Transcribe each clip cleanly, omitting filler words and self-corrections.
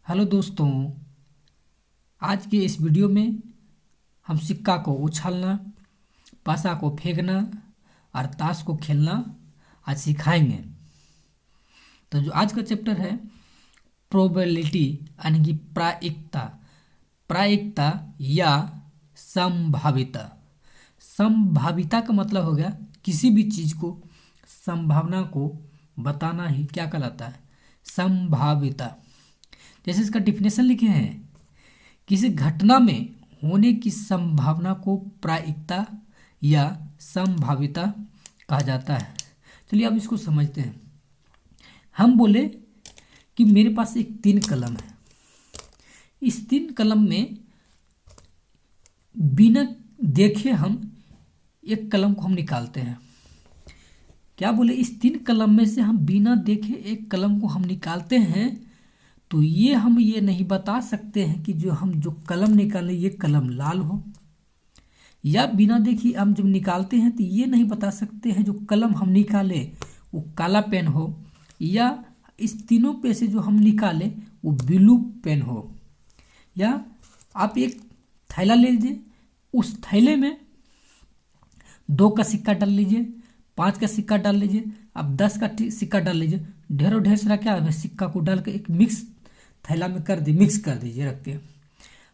Hello दोस्तों। आज के इस वीडियो में हम सिक्का को उछालना, पासा को फेंकना और ताश को खेलना आज सिखाएंगे। तो जो आज का चैप्टर है प्रोबेबिलिटी यानी कि प्रायिकता। प्रायिकता या संभाविता। संभाविता का मतलब हो गया किसी भी चीज़ को, संभावना को बताना ही क्या कहलाता है, संभाविता। जैसे इसका डिफिनेशन लिखे हैं, किसी घटना में होने की संभावना को प्रायिकता या संभाविता कहा जाता है। चलिए अब इसको समझते हैं। हम बोले कि मेरे पास एक 3 कलम है। इस 3 कलम में बिना देखे हम एक कलम को हम निकालते हैं। क्या बोले, इस 3 कलम में से हम बिना देखे एक कलम को हम निकालते हैं, तो ये हम ये नहीं बता सकते हैं कि जो कलम निकाले ये कलम लाल हो, या बिना देखे हम जब निकालते हैं तो ये नहीं बता सकते हैं जो कलम हम निकाले वो काला पेन हो, या इस तीनों पे से जो हम निकाले वो ब्लू पेन हो। या आप एक थैला ले लीजिए, उस थैले में 2 का सिक्का डाल लीजिए, 5 का सिक्का डाल लीजिए, अब 10 का सिक्का डाल लीजिए, ढेर सारा क्या है सिक्का को डाल के एक मिक्स थैला में मिक्स कर दीजिए रख के।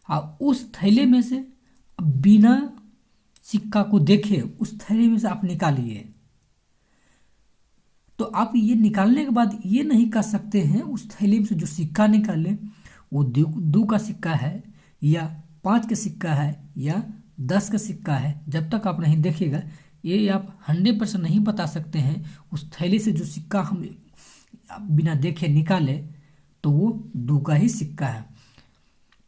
और उस थैले में से बिना सिक्का को देखे उस थैले में से आप निकालिए। तो आप ये निकालने के बाद ये नहीं कर सकते हैं उस थैले में से जो सिक्का निकाले वो 2 का सिक्का है या 5 का सिक्का है या 10 का सिक्का है। जब तक आप नहीं देखिएगा ये आप 100% नहीं बता सकते हैं उस थैले से जो सिक्का हम बिना देखे निकाले तो वो 2 का ही सिक्का है।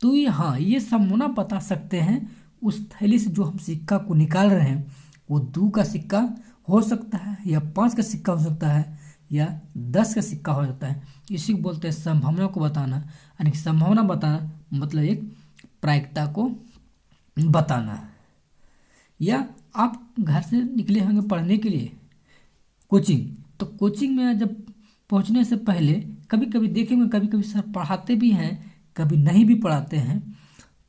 तो ये संभावना बता सकते हैं उस थैली से जो हम सिक्का को निकाल रहे हैं वो 2 का सिक्का हो सकता है या 5 का सिक्का हो सकता है या 10 का सिक्का हो सकता है। इसी को बोलते हैं संभावना को बताना। यानी संभावना बताना मतलब एक प्रायिकता को बताना। या आप घर से निकले होंगे पढ़ने के लिए कोचिंग, तो कोचिंग में जब पहुंचने से पहले कभी कभी देखेंगे, कभी कभी सर पढ़ाते भी हैं, कभी नहीं भी पढ़ाते हैं।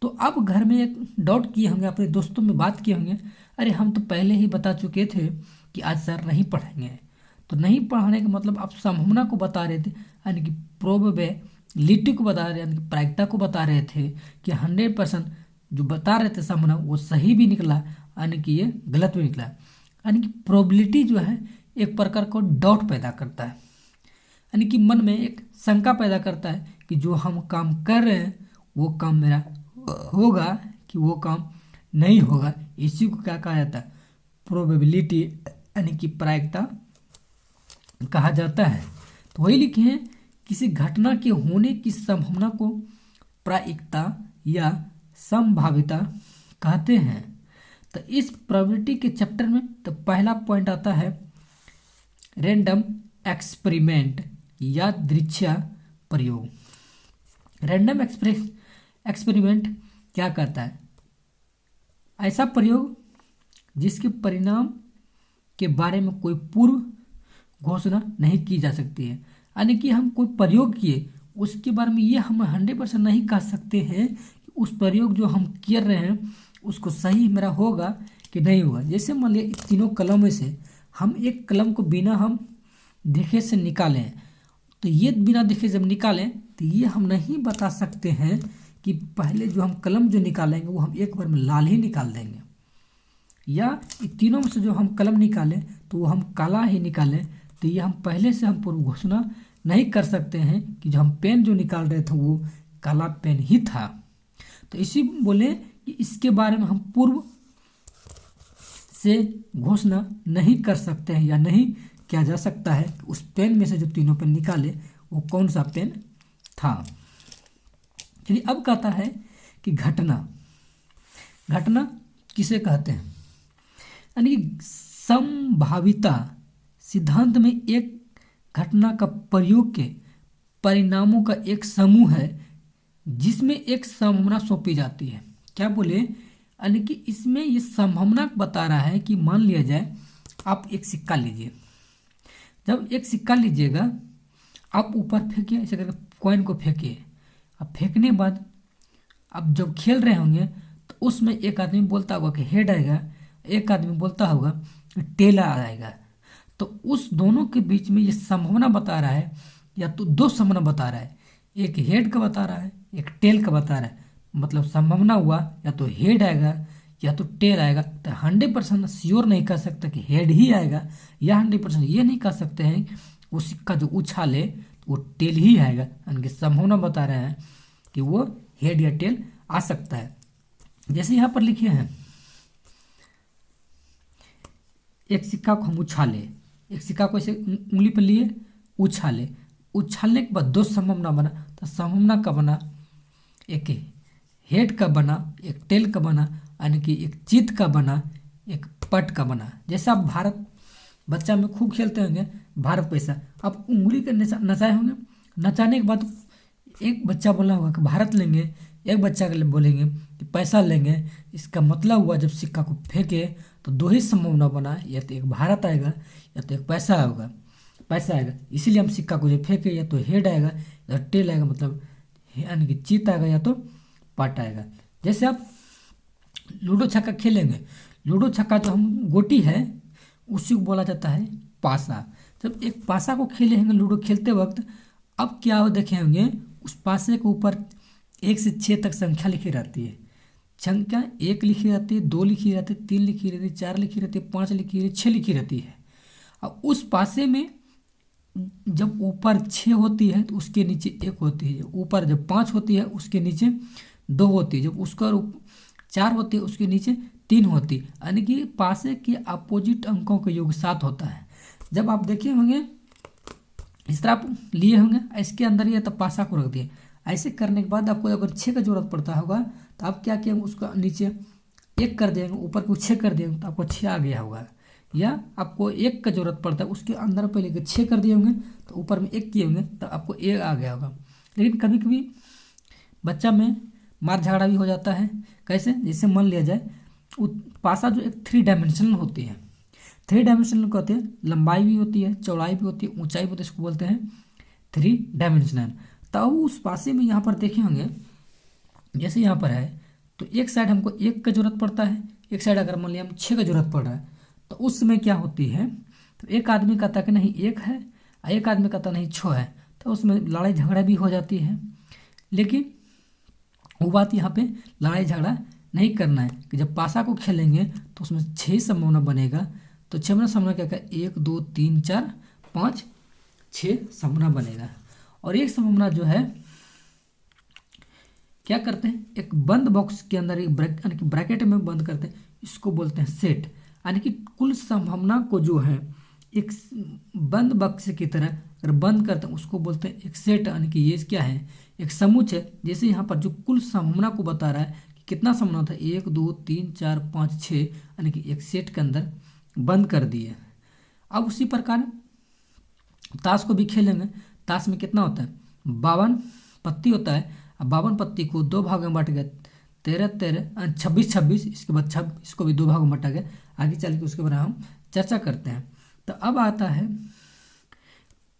तो आप घर में एक डाउट किए होंगे, अपने दोस्तों में बात किए होंगे, अरे हम तो पहले ही बता चुके थे कि आज सर नहीं पढ़ाएंगे। तो नहीं पढ़ाने का मतलब आप संभावना को बता रहे थे, यानी कि प्रोबेबिलिटी को बता रहे, यानी कि प्रायिकता को बता रहे थे कि 100% जो बता रहे थे संभावना वो सही भी निकला, यानी कि ये गलत भी निकला। यानी कि प्रोबेबिलिटी जो है एक प्रकार का डाउट पैदा करता है, यानी कि मन में एक शंका पैदा करता है कि जो हम काम कर रहे हैं वो काम मेरा होगा कि वो काम नहीं होगा। इसी को क्या कहा जाता है, प्रोबेबिलिटी यानी कि प्रायिकता कहा जाता है। तो वही लिखे हैं, किसी घटना के होने की संभावना को प्रायिकता या संभाविता कहते हैं। तो इस प्रोबेबिलिटी के चैप्टर में तो पहला पॉइंट आता है रैंडम एक्सपेरिमेंट या दृश्य प्रयोग। रैंडम एक्सपेरिमेंट क्या करता है, ऐसा प्रयोग जिसके परिणाम के बारे में कोई पूर्व घोषणा नहीं की जा सकती है। यानी कि हम कोई प्रयोग किए उसके बारे में ये हम 100% नहीं कह सकते हैं कि उस प्रयोग जो हम कर रहे हैं उसको सही मेरा होगा कि नहीं होगा। जैसे मान लिया इन तीनों कलम में से हम एक कलम को बिना हम देखे से निकालें, तो ये बिना देखे जब निकालें तो ये हम नहीं बता सकते हैं कि पहले जो हम कलम जो निकालेंगे वो हम एक बार में लाल ही निकाल देंगे, या इन तीनों में से जो हम कलम निकालें तो वो हम काला ही निकालें। तो ये हम पहले से हम पूर्व घोषणा नहीं कर सकते हैं कि जो हम पेन जो निकाल रहे थे वो काला पेन ही था। तो इसी बोले कि इसके बारे में हम पूर्व से घोषणा नहीं कर सकते हैं या नहीं किया जा सकता है कि उस पेन में से जो तीनों पेन निकाले वो कौन सा पेन था। चलिए अब कहता है कि घटना किसे कहते हैं, यानी कि संभाविता सिद्धांत में एक घटना का प्रयोग के परिणामों का एक समूह है जिसमें एक संभावना सौंपी जाती है। क्या बोले, यानी कि इसमें ये संभावना बता रहा है कि मान लिया जाए आप एक सिक्का लीजिए, जब एक सिक्का लीजिएगा आप ऊपर फेंकिए, ऐसे करके कॉइन को फेंकिए, अब फेंकने के बाद अब जब खेल रहे होंगे तो उसमें एक आदमी बोलता होगा कि हेड आएगा, एक आदमी बोलता होगा कि टेल आएगा। तो उस दोनों के बीच में ये संभावना बता रहा है, या तो दो संभावना बता रहा है, एक हेड का बता रहा है, एक टेल का बता रहा है। मतलब संभावना हुआ या तो हेड आएगा या तो टेल आएगा। तो 100% श्योर नहीं कह सकते कि हेड ही आएगा, या 100% ये नहीं कह सकते हैं वो सिक्का जो उछाले तो वो टेल ही आएगा। यानी कि संभावना बता रहे हैं कि वो हेड या टेल आ सकता है। जैसे यहाँ पर लिखे हैं, एक सिक्का को हम उछाले, एक सिक्का को ऐसे उंगली पर लिए उछाले, उछालने के बाद दो संभावना बना। तो संभावना का बना, एक हेड का बना, एक टेल का बना, यानी कि एक चित का बना, एक पट का बना। जैसे आप भारत बच्चा में खूब खेलते होंगे भारत पैसा, आप उंगली के नचाए होंगे, नचाने के बाद एक बच्चा बोला होगा कि भारत लेंगे, एक बच्चा के लिए बोलेंगे कि पैसा लेंगे। इसका मतलब हुआ जब सिक्का को फेंके तो दो ही संभावना बना, या तो एक भारत आएगा या तो एक पैसा होगा, पैसा आएगा। इसीलिए हम सिक्का को जब फेंके या तो हेड आएगा या तो टेल आएगा, मतलब यानी कि चित आएगा या तो पट आएगा। जैसे आप लूडो छक्का खेलेंगे, लूडो छक्का जो हम गोटी है उसी को बोला जाता है पासा। जब एक पासा को खेले होंगे लूडो खेलते वक्त, अब क्या हो देखे होंगे उस पासे के ऊपर 1 से 6 तक संख्या लिखी रहती है। संख्या 1 लिखी रहती है, 2 लिखी रहती है, 3 लिखी रहती है, 4 लिखी रहती है, 5 लिखी रहती है, 6 लिखी रहती है। अब उस पासे में जब ऊपर 6 होती है तो उसके नीचे 1 होती है, ऊपर जब 5 होती है उसके नीचे 2 होती है, जब उसका 4 होती है उसके नीचे 3 होती है। यानी कि पासे के अपोजिट अंकों का योग 7 होता है। जब आप देखे होंगे इस तरह आप लिए होंगे, इसके अंदर ये तब पासा को रख दिए। ऐसे करने के बाद आपको अगर 6 का जरूरत पड़ता होगा तो आप क्या किए, उसका नीचे 1 कर देंगे, ऊपर को 6 कर देंगे तो आपको 6 आ गया होगा। या आपको 1 का जरूरत पड़ता है, उसके अंदर पहले के 6 कर दिए होंगे तो ऊपर में 1 किए होंगे तो आपको 1 आ गया होगा। लेकिन कभी कभी बच्चा में मार झगड़ा भी हो जाता है। कैसे, जैसे मान लिया जाए पासा जो एक 3 डायमेंशनल होती है, 3 डायमेंशनल कहते हैं, लंबाई भी होती है, चौड़ाई भी होती है, ऊंचाई भी होती है, इसको बोलते हैं 3 डायमेंशनल। तब उस पासे में यहाँ पर देखे होंगे, जैसे यहाँ पर है तो एक साइड हमको 1 का जरूरत पड़ता है, एक साइड अगर मान लिया हम 6 का जरूरत पड़ रहा है, तो उस समय क्या होती है, तो एक आदमी कहता कि नहीं 1 है, एक आदमी कहता नहीं 6 है, तो उसमें लड़ाई झगड़ा भी हो जाती है। लेकिन वो बात यहाँ पे लड़ाई झगड़ा नहीं करना है कि जब पासा को खेलेंगे तो उसमें 6 संभावना बनेगा। तो 6 में संभावना क्या क्या, 1 2 3 4 5 6 संभावना बनेगा। और एक संभावना जो है क्या करते हैं, एक बंद बॉक्स के अंदर एक ब्रैकेट में बंद करते हैं, इसको बोलते हैं सेट। यानी कि कुल संभावना को जो है एक बंद बक्स की तरह अगर बंद करते हैं उसको बोलते हैं एक सेट। यानी कि ये क्या है, एक समुच्चय है। जैसे यहाँ पर जो कुल संभावना को बता रहा है कि कितना संभावना था, 1 2 3 4 5 6, यानी कि एक सेट के अंदर बंद कर दिए। अब उसी प्रकार ताश को भी खेलेंगे। ताश में कितना होता है, 52 पत्ती होता है। अब 52 पत्ती को 2 भाग में बांट गया, 13 13 26 26, इसके बाद 26 इसको भी 2 भाग में बांटा गया। आगे चल के उसके बारे में हम चर्चा करते हैं। तो अब आता है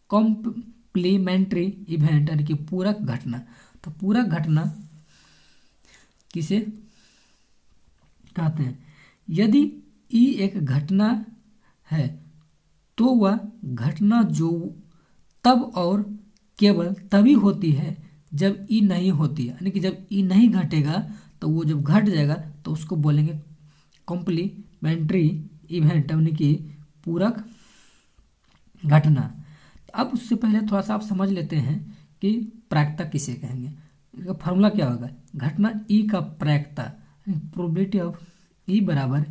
कॉम्प्लीमेंट्री इवेंट, यानी कि पूरक घटना। तो पूरक घटना किसे कहते हैं, यदि ई एक घटना है तो वह घटना जो तब और केवल तभी होती है जब ई नहीं होती है। यानी कि जब ई नहीं घटेगा तो वो जब घट जाएगा तो उसको बोलेंगे कॉम्प्लीमेंट्री इवेंट, यानी कि पूरक घटना। अब उससे पहले थोड़ा सा आप समझ लेते हैं कि प्रायिकता किसे कहेंगे। इसका फॉर्मूला क्या होगा, घटना ई का प्रायिकता, प्रोबेबिलिटी ऑफ ई बराबर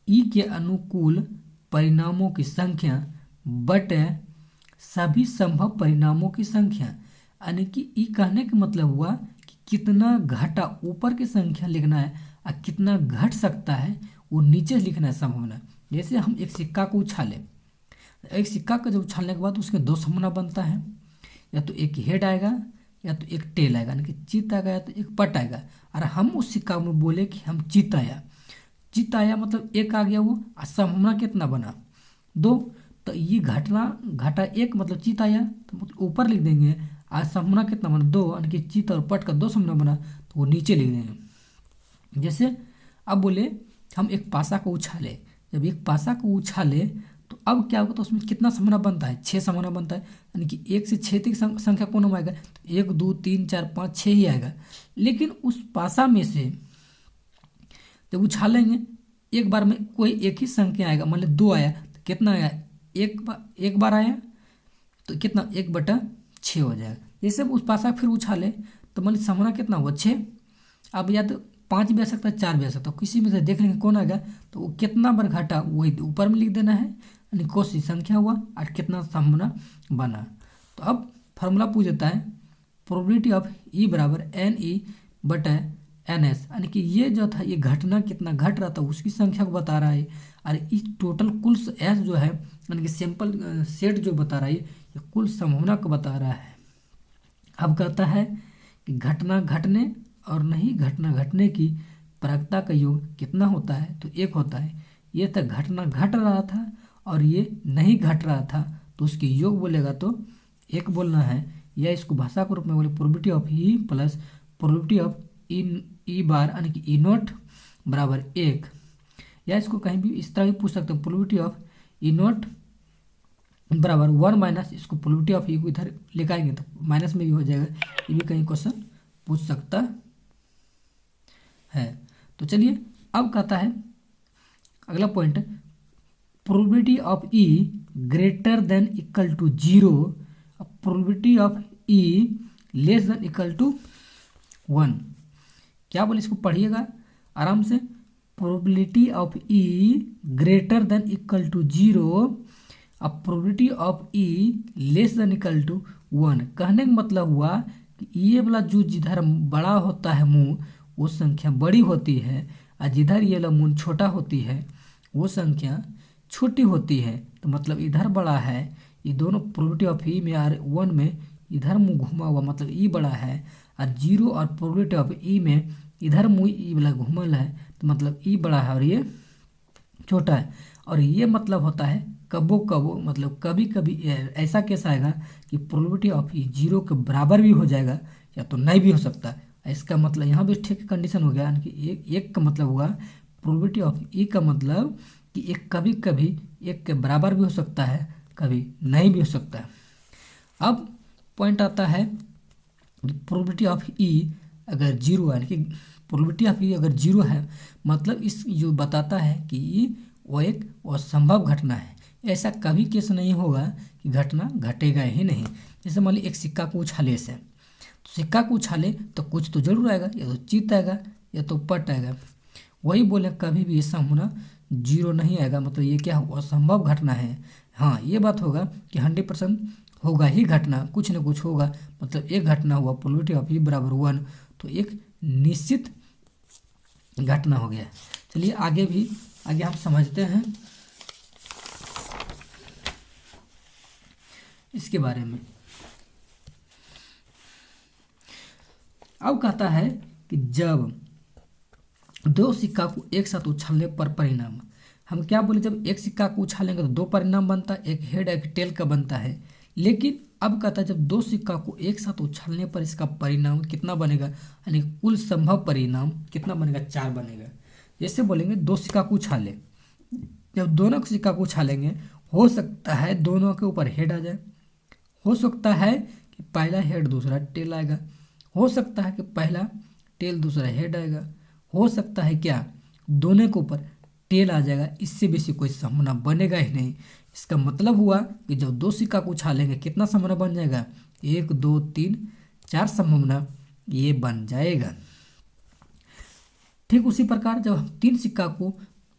ई के अनुकूल परिणामों की संख्या बटे सभी संभव परिणामों की संख्या। यानी कि ई कहने का मतलब हुआ कि कितना घटा ऊपर की संख्या लिखना है और कितना घट सकता है वो नीचे लिखना है संभावना। जैसे हम एक सिक्का को उछालें, एक सिक्का का जब उछालने के बाद उसके 2 संभावना बनता है, या तो एक हेड आएगा या तो एक टेल आएगा, यानी कि चित आएगा या तो एक पट आएगा। और हम उस सिक्का में बोले कि हम चित आया, चित आया मतलब 1 आ गया वो, और संभावना कितना बना 2। तो ये घटना घटा 1 मतलब चित आया तो ऊपर लिख देंगे, आज संभावना कितना बना 2, यानी कि चित और पट का 2 संभावना बना, तो वो नीचे लिख देंगे। जैसे अब बोले हम एक पासा को उछाले, जब एक पासा को उछाले तो अब क्या होगा, तो उसमें कितना संभावना बनता है, 6 संभावना बनता है, यानी कि 1 से 6 तक संख्या कौन आएगा, तो 1 2 3 4 5 6 ही आएगा। लेकिन उस पासा में से जब उछालेंगे एक बार में कोई एक ही संख्या आएगा, मान लो 2 आया तो कितना आया, एक बार आया तो कितना 1/6 हो जाएगा। जैसे उस पासा फिर उछाले तो मान लो संभावना कितना हुआ 6। अब या तो 5 भी आ सकता है, 4 भी आ सकता है, किसी में से देख लेंगे कौन आएगा, तो वो कितना बार घटा वही ऊपर में लिख देना है, यानी कौन सी संख्या हुआ और कितना संभावना बना। तो अब फार्मूला पूछ देता है प्रोबेबिलिटी ऑफ ई बराबर NE/NS, यानी कि ये जो था ये घटना कितना घट रहा था उसकी संख्या को बता रहा है, और इस टोटल कुल एस जो है यानी कि सैंपल सेट जो बता रहा है ये कुल संभावना को बता रहा है। अब कहता है कि घटना घटने और नहीं घटना घटने की प्रायिकता का योग कितना होता है, तो 1 होता है। ये था घटना घट रहा था और ये नहीं घट रहा था, तो उसकी योग बोलेगा तो 1 बोलना है, या इसको भाषा के रूप में बोले probability of E plus probability of E bar, यानी कि E0 बराबर 1, या इसको कहीं भी इस तरह भी पूछ सकते हैं प्रोबेबिलिटी ऑफ E0 बराबर 1 माइनस, इसको प्रोबेबिलिटी ऑफ ई को इधर लेकर आएंगे तो माइनस में भी हो जाएगा, ये भी कहीं क्वेश्चन पूछ सकता है। तो चलिए अब कहता है अगला point, probability of E greater than equal to 0, probability of E less than equal to 1। क्या बोले, इसको पढ़िएगा आराम से, probability of E greater than equal to 0, अब probability of E less than equal to 1। कहने का मतलब हुआ कि ये वाला जो जिधर बड़ा होता है मुंह वो संख्या बड़ी होती है, और जिधर ये वाला मुंह छोटा होती है वो संख्या छोटी होती है। तो मतलब इधर बड़ा है, ये दोनों प्रोबेबिलिटी ऑफ ई में और 1 में इधर मुंह घुमा हुआ मतलब ई बड़ा है, और 0 और प्रोबेबिलिटी ऑफ ई में इधर मुंह ई वाला घुमल है, तो मतलब ई बड़ा है और ये छोटा है। और ये मतलब होता है कबो कबो, मतलब कभी कभी ऐसा केस आएगा कि प्रोबेबिलिटी ऑफ ई 0 के बराबर भी हो जाएगा या तो नहीं भी हो सकता। इसका मतलब यहाँ भी ठीक कंडीशन हो गया, यानी कि एक का मतलब हुआ प्रोबेबिलिटी ऑफ ई का मतलब कि एक कभी कभी 1 के बराबर भी हो सकता है, कभी नहीं भी हो सकता है। अब पॉइंट आता है प्रोबेबिलिटी ऑफ ई अगर 0 है, यानी कि प्रोबेबिलिटी ऑफ ई अगर 0 है, मतलब इस जो बताता है कि वो एक असंभव घटना है, ऐसा कभी केस नहीं होगा कि घटना घटेगा ही नहीं। जैसे मान लीजिए एक सिक्का को उछाले से, तो सिक्का को उछाले तो कुछ तो जरूर आएगा, या तो चित आएगा या तो पट आएगा। वही बोले कभी भी ये संभावना 0 नहीं आएगा, मतलब ये क्या असंभव घटना है। हाँ ये बात होगा कि 100% होगा ही घटना, कुछ न कुछ होगा, मतलब एक घटना हुआ प्रोबेबिलिटी ऑफ ई बराबर 1, तो एक निश्चित घटना हो गया। चलिए आगे हम समझते हैं इसके बारे में। अब कहता है कि जब 2 सिक्का को एक साथ उछालने पर परिणाम, हम क्या बोले, जब एक सिक्का को उछालेंगे तो 2 परिणाम बनता है, एक हेड एक टेल का बनता है। लेकिन अब कहता है जब 2 सिक्का को एक साथ उछालने पर इसका परिणाम कितना बनेगा, यानी कुल संभव परिणाम कितना बनेगा, 4 बनेगा। जैसे बोलेंगे 2 सिक्का को उछाले, जब दोनों सिक्का को उछालेंगे हो सकता है दोनों के ऊपर हेड आ जाए, हो सकता है कि पहला हेड दूसरा टेल आएगा, हो सकता है कि पहला टेल दूसरा हेड आएगा, हो सकता है क्या दोनों के ऊपर टेल आ जाएगा। इससे बेसी कोई संभावना बनेगा ही नहीं। इसका मतलब हुआ कि जब 2 सिक्का को उछालेंगे कितना संभावना बन जाएगा, 1 2 3 4 संभावना ये बन जाएगा। ठीक उसी प्रकार जब हम 3 सिक्का को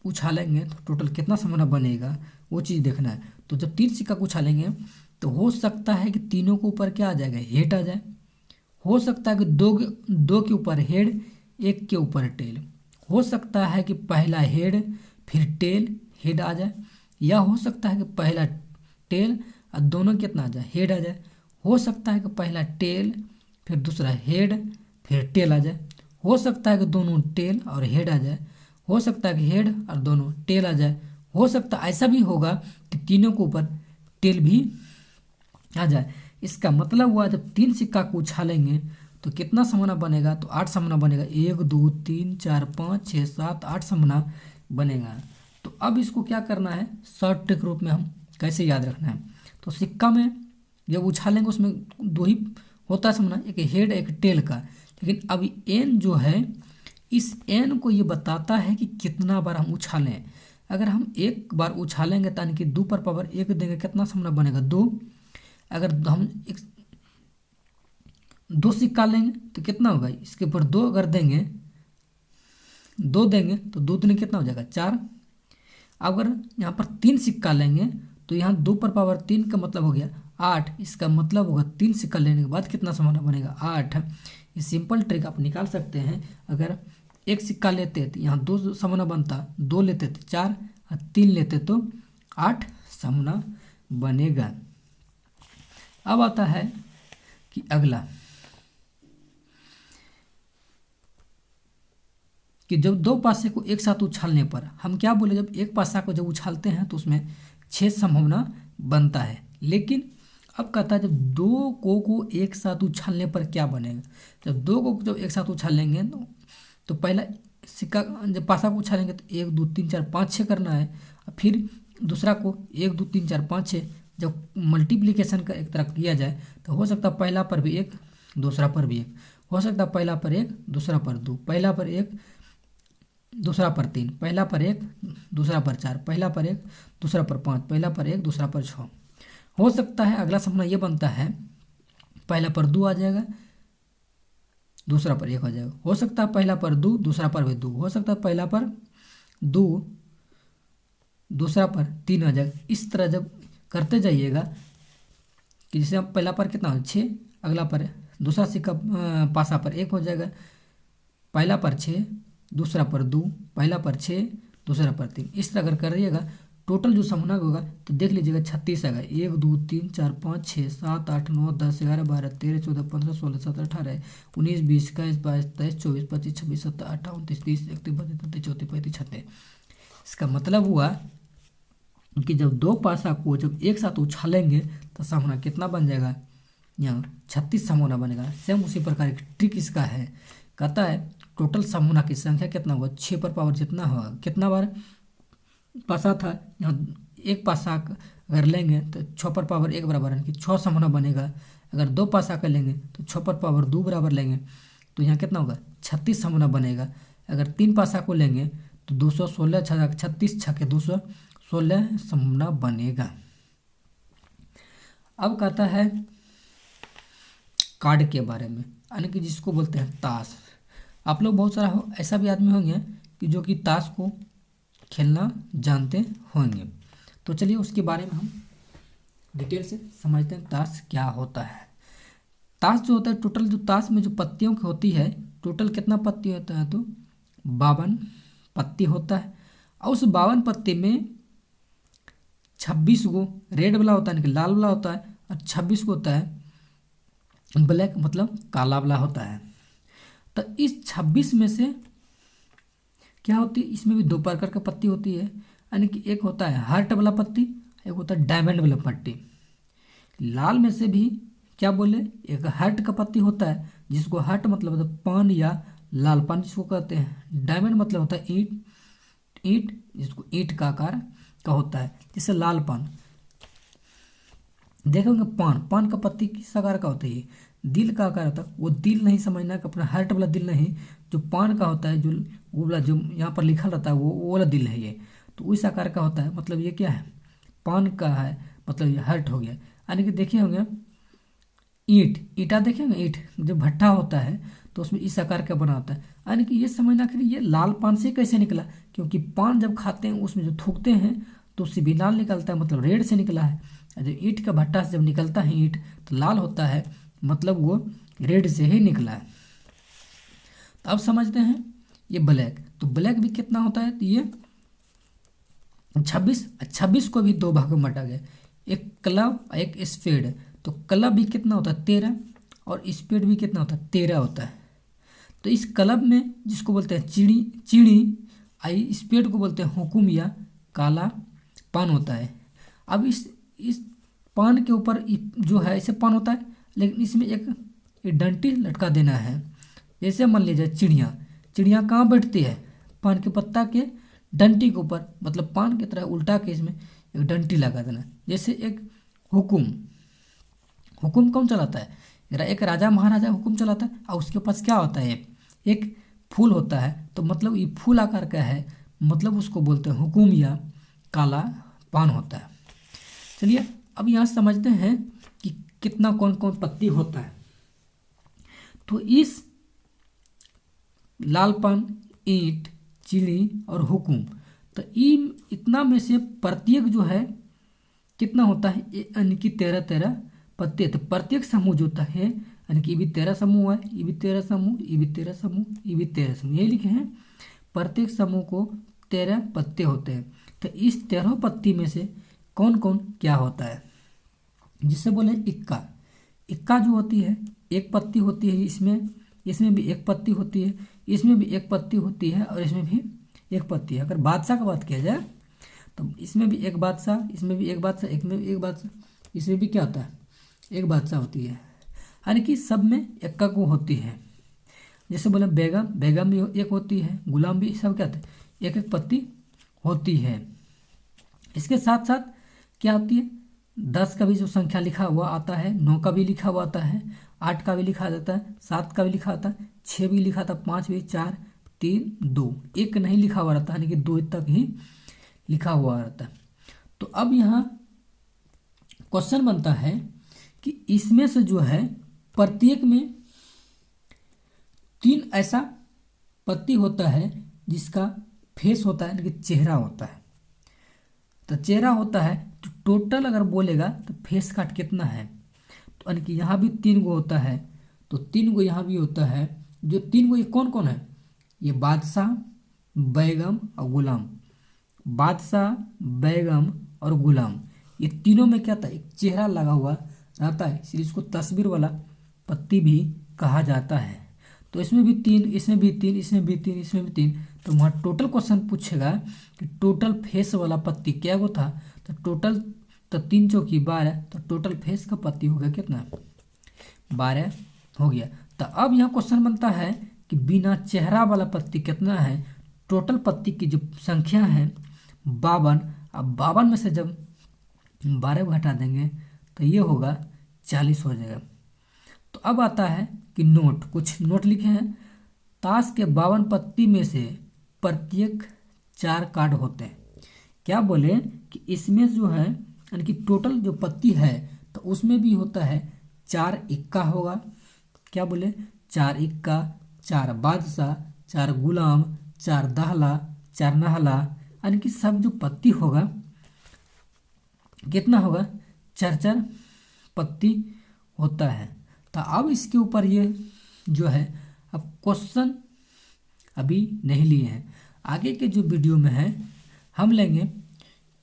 उछालेंगे तो टोटल कितना संभावना बनेगा वो चीज़ देखना है। तो जब 3 सिक्का को उछालेंगे तो हो सकता है कि तीनों के ऊपर क्या आ जाएगा, हेड आ जाए, हो सकता है कि दो के ऊपर हेड, 1 के ऊपर टेल, हो सकता है कि पहला हेड फिर टेल हेड आ जाए, या हो सकता है कि पहला टेल और दोनों कितना आ जाए, हेड आ जाए, हो सकता है कि पहला टेल फिर दूसरा हेड फिर टेल आ जाए, हो सकता है कि दोनों टेल और हेड आ जाए, हो सकता है कि हेड और दोनों टेल आ जाए, हो सकता ऐसा भी होगा कि तीनों के ऊपर टेल भी आ जाए। इसका मतलब हुआ जब 3 सिक्का को उछालेंगे तो कितना समूना बनेगा, तो 8 समूना बनेगा। 1 2 3 4 5 6 7 8 समूना बनेगा। तो अब इसको क्या करना है, शॉर्ट ट्रिक रूप में हम कैसे याद रखना है। तो सिक्का में जब उछालेंगे उसमें दो ही होता है समूना, एक हेड एक टेल का। लेकिन अब एन जो है, इस एन को ये बताता है कि कितना बार हम उछालें। अगर हम एक बार उछालेंगे तो यानी कि 2 पर पावर 1 देंगे, कितना समूना बनेगा 2। अगर हम एक 2 सिक्का लेंगे तो कितना होगा, इसके ऊपर 2 अगर देंगे, 2 देंगे तो 2 दूनी कितना हो जाएगा 4। अगर यहाँ पर 3 सिक्का लेंगे तो यहाँ 2 पर पावर 3 का मतलब हो गया 8। इसका मतलब होगा 3 सिक्का लेने के बाद कितना समूना बनेगा 8। ये सिंपल ट्रिक आप निकाल सकते हैं। अगर एक सिक्का लेते तो यहाँ 2 समूना बनता, 2 लेते तो 4 और 3 लेते तो 8 समूना बनेगा। अब आता है कि अगला कि जब 2 पासे को एक साथ उछालने पर हम क्या बोले, जब एक पासा को जब उछालते हैं तो उसमें 6 संभावना बनता है। लेकिन अब कहता है जब 2 को एक साथ उछालने पर क्या बनेगा। जब 2 को जब एक साथ उछालेंगे तो पहला सिक्का जब पासा को उछालेंगे तो 1 2 3 4 5 6 करना है। फिर दूसरा को 1 2 3 4 5 6 जब मल्टीप्लिकेशन का एक तरह किया जाए तो हो सकता है पहला पर भी 1 दूसरा पर भी 1, हो सकता है पहला पर 1 दूसरा पर 2, पहला पर 1 दूसरा पर 3, पहला पर 1 दूसरा पर 4, पहला पर 1 दूसरा पर 5, पहला पर 1 दूसरा पर 6। हो सकता है अगला सपना ये बनता है पहला पर 2 आ जाएगा, दूसरा पर 1 हो जाएगा। हो सकता है पहला पर 2 दूसरा पर भी 2, हो सकता है पहला पर 2 दूसरा पर 3 आ जाएगा। इस तरह जब करते जाइएगा कि जैसे अब पहला पर कितना हो 6, अगला पर दूसरा सिक्का पासा पर 1 हो जाएगा, पहला पर 6 दूसरा पर 2, पहला पर 6 दूसरा पर 3। इस तरह अगर करिएगा टोटल जो समूना होगा तो देख लीजिएगा 36 आएगा। 1 2 3 4 5 6 7 8 9 10 11 12 13 14 15 16 17 18 19 20 21 22 23 24 25 26 27 28 29 30 31 32 33 34 35 36। इसका मतलब हुआ कि जब 2 पासा को जब एक साथ उछालेंगे तो समूना कितना बन जाएगा, यहाँ 36 समूना बनेगा। सेम उसी प्रकार एक ट्रिक इसका है, कहता है टोटल समूना की संख्या कितना होगा, 6 पर पावर जितना होगा। कितना बार पासा था, यहाँ एक पासा अगर लेंगे तो 6 पर पावर 1 बराबर है कि 6 समूना बनेगा। अगर 2 पासा का लेंगे तो 6 पर पावर 2 बराबर लेंगे तो यहाँ कितना होगा 36 समूना बनेगा। अगर 3 पासा को लेंगे तो 216 36 छके 216 समूना बनेगा। अब कहता है कार्ड के बारे में, यानी कि जिसको बोलते हैं ताश। आप लोग बहुत सारा ऐसा भी आदमी होंगे कि जो कि ताश को खेलना जानते होंगे। तो चलिए उसके बारे में हम डिटेल से समझते हैं ताश क्या होता है। ताश जो होता है टोटल जो ताश में जो पत्तियों की होती है, टोटल कितना पत्ती होता है, तो 52 पत्ती होता है। और उस 52 पत्ती में 26 गो रेड वाला होता है, यानी कि लाल वाला होता है, और 26 को होता है ब्लैक मतलब काला वाला होता है। तो इस 26 में से क्या होती है, इसमें भी 2 प्रकार की पत्ती होती है, यानी कि एक होता है हार्ट वाला पत्ती, एक होता है डायमंड वाला पत्ती। लाल में से भी क्या बोले, एक हार्ट का पत्ती होता है जिसको हार्ट मतलब होता है पान या लाल पान जिसको कहते हैं। डायमंड मतलब होता है ईंट, ईंट जिसको ईंट का आकार का होता है, जैसे लाल पान देखोगे। पान का पत्ती किस आकार का होता है, दिल का आकार होता है। वो दिल नहीं समझना कि अपना हार्ट वाला दिल नहीं, जो पान का होता है, जो वो वाला जो यहाँ पर लिखा रहता है वो वाला दिल है ये, तो इस आकार का होता है। मतलब ये क्या है, पान का है, मतलब ये हार्ट हो गया। यानी कि देखे होंगे ईटा देखेंगे, ईंट जो भट्टा होता है तो उसमें इस आकार का बना होता है। यानी कि ये समझना कि ये लाल पान से कैसे निकला, क्योंकि पान जब खाते हैं उसमें जो थूकते हैं तो उससे भी लाल निकलता है, मतलब रेड से निकला है। जब ईंट का भट्टा से जब निकलता है ईंट तो लाल होता है, मतलब वो रेड से ही निकला है। तो अब समझते हैं ये ब्लैक। तो ब्लैक भी कितना होता है, तो ये 26 को भी 2 भागों में बांटा गया, एक क्लब एक स्पेड। तो क्लब भी कितना होता है 13, और स्पेड भी कितना होता है 13 होता है। तो इस क्लब में जिसको बोलते हैं चिड़ी आई, स्पेड को बोलते हैं हुकुम या काला पान होता है। अब इस पान के ऊपर जो है ऐसे पान होता है, लेकिन इसमें एक डंटी लटका देना है। जैसे मान लीजिए चिड़िया, चिड़िया कहाँ बैठती है? पान के पत्ता के डंटी के ऊपर, मतलब पान की तरह उल्टा के इसमें एक डंटी लगा देना। जैसे एक हुकुम, हुकुम कौन चलाता है? एक राजा महाराजा हुकुम चलाता है, और उसके पास क्या होता है? एक फूल होता है। तो मतलब ये फूल आकार का है, मतलब उसको बोलते हैं हुकुम या काला पान होता है। चलिए अब यहाँ समझते हैं कि कितना कौन कौन पत्ती होता है। तो इस लाल पान, ईंट, चिड़ी और हुकुम, तो इतना में से प्रत्येक जो है कितना होता है? यानी कि 13 पत्ते। तो प्रत्येक समूह जो होता है, यानी कि ये भी 13 समूह है, ये भी 13 समूह, ये भी 13 समूह, ये भी 13 समूह, यही लिखे हैं। प्रत्येक समूह को 13 पत्ते होते हैं। तो इस 13 पत्ती में से कौन कौन क्या होता है? जिससे बोले इक्का। इक्का जो होती है, एक पत्ती होती है इसमें, इसमें भी एक पत्ती होती है, इसमें भी एक पत्ती होती है, और इसमें भी एक पत्ती है। अगर बादशाह का बात किया जाए तो इसमें भी एक बादशाह, इसमें भी एक बादशाह, एक में भी एक बादशाह, इसमें भी क्या होता है? एक बादशाह होती है। यानी कि सब में इक्का को होती है। जैसे बोले बेगम, बेगम भी एक होती है, गुलाम भी, सब क्या होते हैं? एक एक पत्ती होती है। इसके साथ साथ क्या होती है? 10 का भी जो संख्या लिखा हुआ आता है, 9 का भी लिखा हुआ आता है, 8 का भी लिखा जाता है, 7 का भी लिखा आता है, 6 भी लिखा था, 5 भी, 4, 3, 2, एक नहीं लिखा हुआ रहता है, यानी कि 2 तक ही लिखा हुआ रहता है। तो अब यहाँ क्वेश्चन बनता है कि इसमें से जो है प्रत्येक में 3 ऐसा पत्ती होता है जिसका फेस होता है, यानी कि चेहरा होता है। तो चेहरा होता है, तो टोटल अगर बोलेगा तो फेस काट कितना है? तो यानी कि यहाँ भी 3 गो होता है, तो 3 गो यहाँ भी होता है। जो 3 गो ये कौन कौन है? ये बादशाह, बैगम और गुलाम। बादशाह, बैगम और गुलाम, ये तीनों में क्या था? एक चेहरा लगा हुआ रहता है, इसलिए इसको तस्वीर वाला पत्ती भी कहा जाता है। तो इसमें भी 3, इसमें भी 3, इसमें भी 3, इसमें भी 3। तो वहाँ टोटल क्वेश्चन पूछेगा कि टोटल फेस वाला पत्ती क्या वो था? तो टोटल, तो 3 चौकी 12, तो टोटल फेस का पत्ती हो गया कितना? 12 हो गया। तो अब यहाँ क्वेश्चन बनता है कि बिना चेहरा वाला पत्ती कितना है? टोटल पत्ती की जो संख्या है 52। अब 52 में से जब 12 को हटा देंगे तो ये होगा 40 हो जाएगा। तो अब आता है कि नोट, कुछ नोट लिखे हैं। ताश के 52 पत्ती में से प्रत्येक 4 कार्ड होते हैं। क्या बोले कि इसमें जो है, यानी कि टोटल जो पत्ती है तो उसमें भी होता है 4 इक्का होगा। क्या बोले? 4 इक्का, 4 बादशाह, 4 गुलाम, 4 दाहला, 4 नहला, यानी कि सब जो पत्ती होगा कितना होगा? 4 पत्ती होता है। तो अब इसके ऊपर ये जो है, अब क्वेश्चन अभी नहीं लिए हैं, आगे के जो वीडियो में है हम लेंगे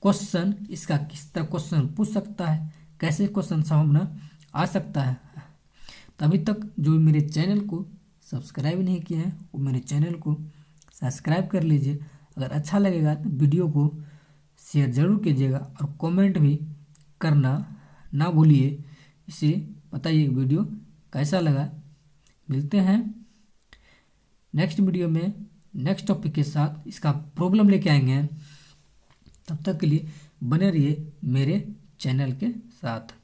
क्वेश्चन, इसका किस तरह क्वेश्चन पूछ सकता है, कैसे क्वेश्चन समझना आ सकता है। तभी तक जो मेरे चैनल को सब्सक्राइब नहीं किए हैं वो मेरे चैनल को सब्सक्राइब कर लीजिए। अगर अच्छा लगेगा तो वीडियो को शेयर ज़रूर कीजिएगा, और कमेंट भी करना ना भूलिए। इसे बताइए वीडियो कैसा लगा। मिलते हैं नेक्स्ट वीडियो में नेक्स्ट टॉपिक के साथ, इसका प्रॉब्लम लेके आएंगे। तब तक के लिए बने रहिए मेरे चैनल के साथ।